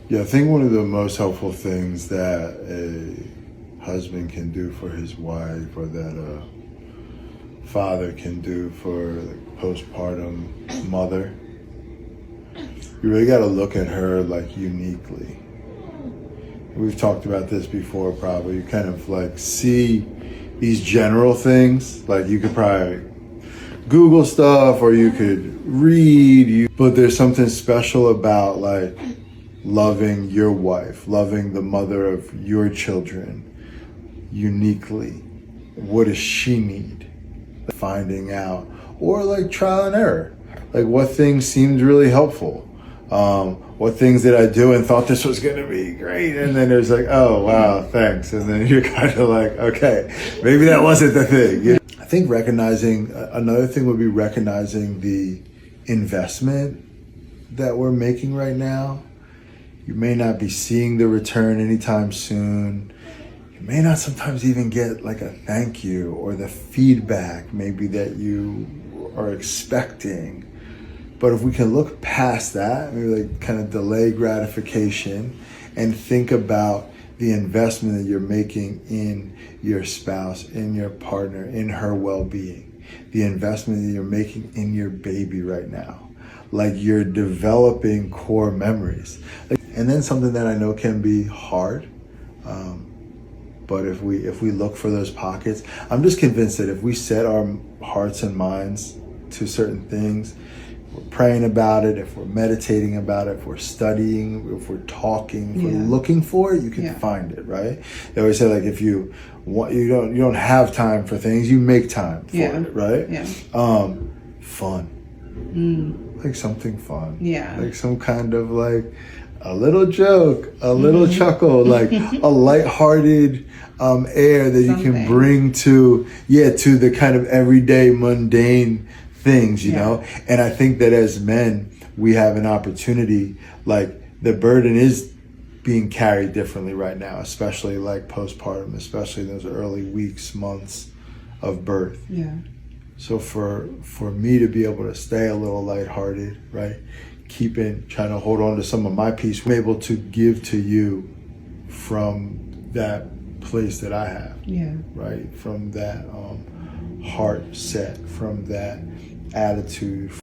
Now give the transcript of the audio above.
Yeah, I think one of the most helpful things that a husband can do for his wife, or that a father can do for the postpartum mother, you really got to look at her like uniquely. We've talked about this before, probably. You kind of like see these general things, like you could probably Google stuff or you could read, but there's something special about like loving your wife, loving the mother of your children uniquely. What does she need? Finding out, or like trial and error. Like what things seemed really helpful. What things did I do and thought this was going to be great? And then there's like, oh, wow, thanks. And then you're kind of like, okay, maybe that wasn't the thing. You know? I think another thing would be recognizing the investment that we're making right now. You may not be seeing the return anytime soon. You may not sometimes even get like a thank you or the feedback maybe that you are expecting. But if we can look past that, maybe like kind of delay gratification and think about the investment that you're making in your spouse, in your partner, in her well-being, the investment that you're making in your baby right now, like you're developing core memories. And then something that I know can be hard, but if we look for those pockets, I'm just convinced that if we set our hearts and minds to certain things, we're praying about it, if we're meditating about it, if we're studying, if we're talking, if we're looking for it, you can find it, right? They always say like if you want, you don't have time for things, you make time for it, right? Yeah. Fun. Like something fun. Yeah. Like some kind of like a little joke, a little chuckle, like a lighthearted air that you can bring to the kind of everyday mundane things, you know? And I think that as men, we have an opportunity, like the burden is being carried differently right now, especially like postpartum, especially those early weeks, months of birth. Yeah. So for me to be able to stay a little lighthearted, right? Trying to hold on to some of my peace, I'm able to give to you from that place that I have, right? From that heart set, from that attitude.